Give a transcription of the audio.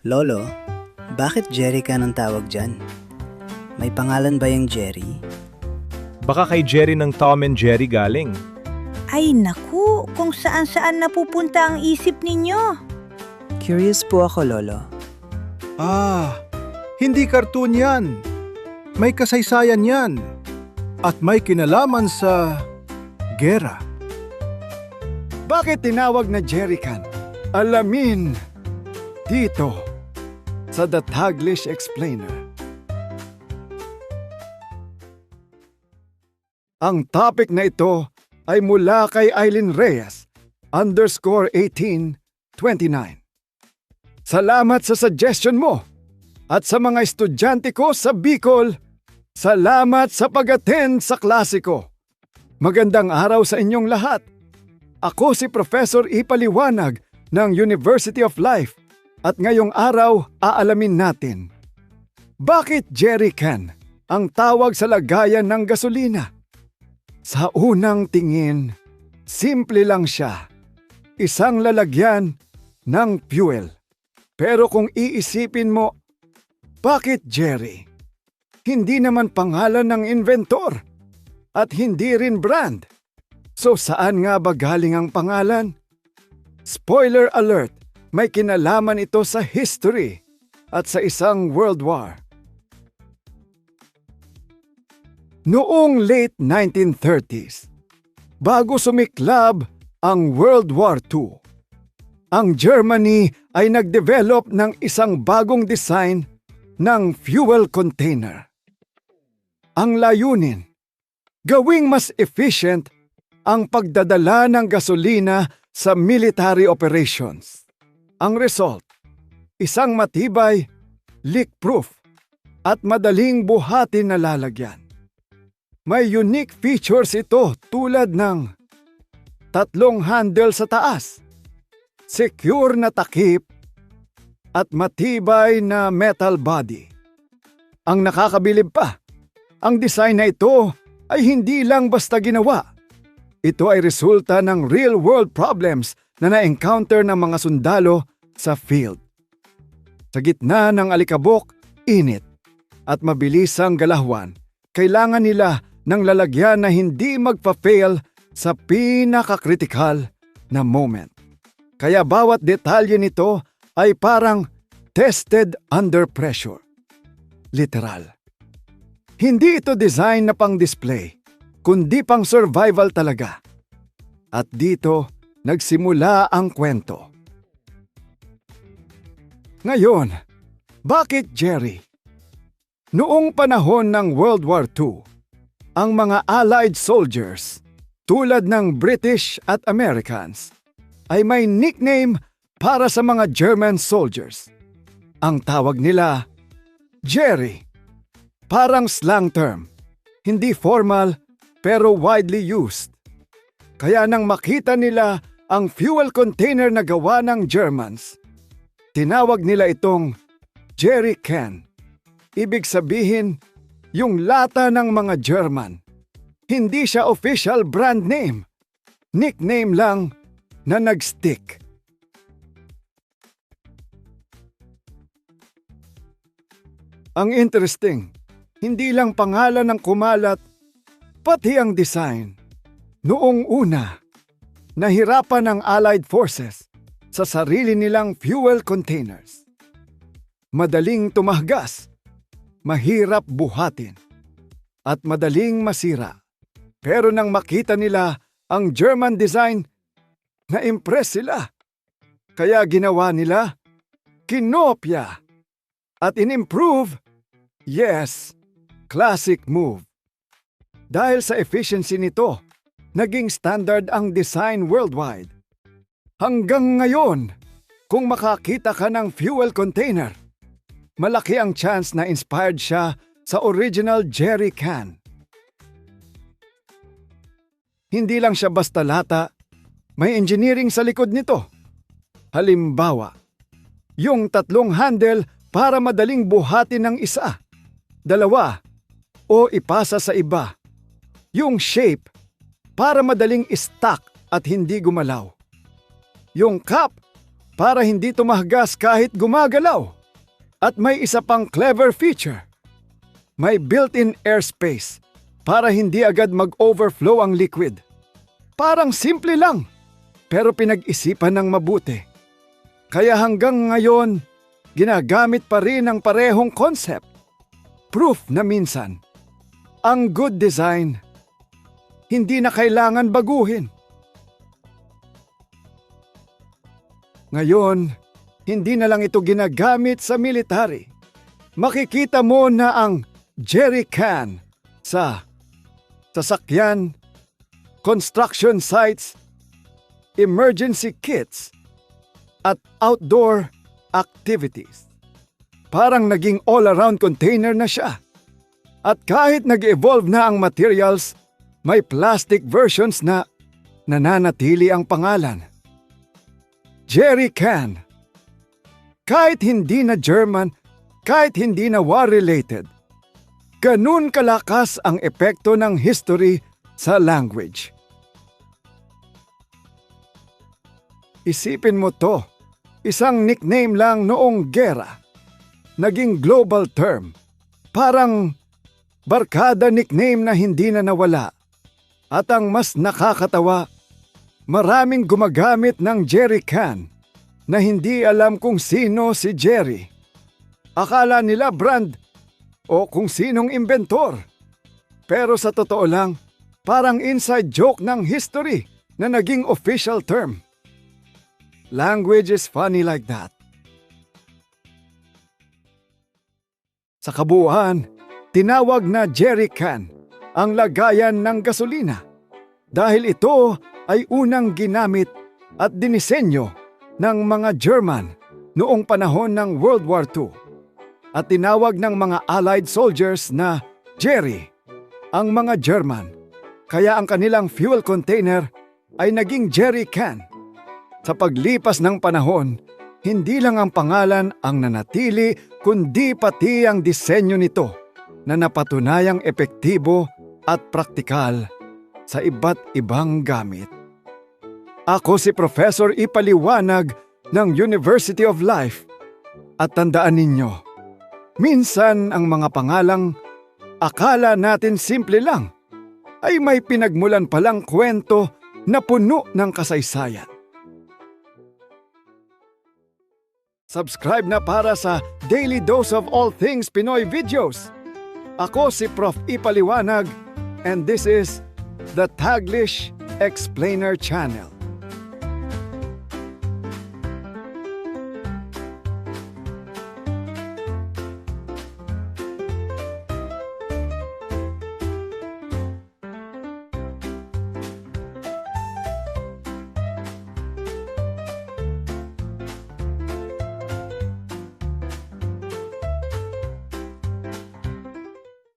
Lolo, bakit Jerry ka ng tawag dyan? May pangalan ba yung Jerry? Baka kay Jerry ng Tom and Jerry galing. Ay naku, kung saan-saan napupunta ang isip ninyo. Curious po ako, Lolo. Hindi cartoon yan. May kasaysayan yan. At may kinalaman sa gera. Bakit tinawag na Jerrycan? Alamin dito sa The Taglish Explainer. Ang topic na ito ay mula kay Eileen Reyes, _1829. Salamat sa suggestion mo. At sa mga estudyante ko sa Bicol, salamat sa pag-attend sa klase ko. Magandang araw sa inyong lahat. Ako si Professor Ipaliwanag ng University of Life at ngayong araw aalamin natin. Bakit jerrycan ang tawag sa lagayan ng gasolina? Sa unang tingin, simple lang siya. Isang lalagyan ng fuel. Pero kung iisipin mo, bakit Jerry? Hindi naman pangalan ng inventor at hindi rin brand. So saan nga ba galing ang pangalan? Spoiler alert, may kinalaman ito sa history at sa isang world war. Noong late 1930s, bago sumiklab ang World War II, ang Germany ay nag-develop ng isang bagong design ng fuel container. Ang layunin, gawing mas efficient ang pagdadala ng gasolina sa military operations. Ang result, isang matibay, leak-proof at madaling buhatin na lalagyan. May unique features ito tulad ng 3 handle sa taas, secure na takip, at matibay na metal body. Ang nakakabilib pa, ang design na ito ay hindi lang basta ginawa. Ito ay resulta ng real-world problems na na-encounter ng mga sundalo sa field. Sa gitna ng alikabok, init, at mabilisang galahwan, kailangan nila ng lalagyan na hindi magpa-fail sa pinaka-critical na moment. Kaya bawat detalye nito ay parang tested under pressure. Literal. Hindi ito design na pang-display, kundi pang survival talaga. At dito, nagsimula ang kwento. Ngayon, bakit Jerry? Noong panahon ng World War II, ang mga Allied soldiers, tulad ng British at Americans, ay may nickname para sa mga German soldiers. Ang tawag nila, Jerry. Parang slang term, hindi formal pero widely used. Kaya nang makita nila ang fuel container na gawa ng Germans, tinawag nila itong jerrycan. Ibig sabihin, yung lata ng mga German. Hindi siya official brand name. Nickname lang na nag-stick. Ang interesting, hindi lang pangalan ng kumalat, pati ang design. Noong una, nahirapan ang Allied forces sa sarili nilang fuel containers. Madaling tumahgas, mahirap buhatin, at madaling masira. Pero nang makita nila ang German design, na-impress sila. Kaya ginawa nila, kinopya at in-improve. Yes, classic move. Dahil sa efficiency nito, naging standard ang design worldwide. Hanggang ngayon, kung makakita ka ng fuel container, malaki ang chance na inspired siya sa original jerrycan. Hindi lang siya basta lata, may engineering sa likod nito. Halimbawa, yung 3 handle para madaling buhatin ng isa, 2, o ipasa sa iba. Yung shape para madaling i-stack at hindi gumalaw. Yung cap para hindi tumahgas kahit gumagalaw. At may isa pang clever feature. May built-in airspace para hindi agad mag-overflow ang liquid. Parang simple lang, pero pinag-isipan ng mabuti. Kaya hanggang ngayon, ginagamit pa rin ang parehong concept. Proof na minsan, ang good design, hindi na kailangan baguhin. Ngayon, hindi na lang ito ginagamit sa military. Makikita mo na ang jerry can sa sasakyan, construction sites, emergency kits, at outdoor activities. Parang naging all-around container na siya. At kahit nag-evolve na ang materials, may plastic versions na nananatili ang pangalan. Jerry can. Kahit hindi na German, kahit hindi na war-related, ganun kalakas ang epekto ng history sa language. Isipin mo to, isang nickname lang noong gera, naging global term, parang barkada nickname na hindi na nawala. At ang mas nakakatawa, maraming gumagamit ng jerry can na hindi alam kung sino si Jerry. Akala nila brand o kung sinong inventor. Pero sa totoo lang, parang inside joke ng history na naging official term. Language is funny like that. Sa kabuuan, tinawag na jerry can ang lagayan ng gasolina dahil ito ay unang ginamit at dinisenyo ng mga German noong panahon ng World War II at tinawag ng mga Allied soldiers na Jerry ang mga German, kaya ang kanilang fuel container ay naging jerry can. Sa paglipas ng panahon, hindi lang ang pangalan ang nanatili kundi pati ang disenyo nito na napatunayang epektibo at praktikal sa iba't ibang gamit. Ako si Professor Ipaliwanag ng University of Life at tandaan ninyo, minsan ang mga pangalang akala natin simple lang ay may pinagmulan palang kwento na puno ng kasaysayan. Subscribe na para sa Daily Dose of All Things Pinoy videos. Ako si Prof. Ipaliwanag and this is the Taglish Explainer Channel.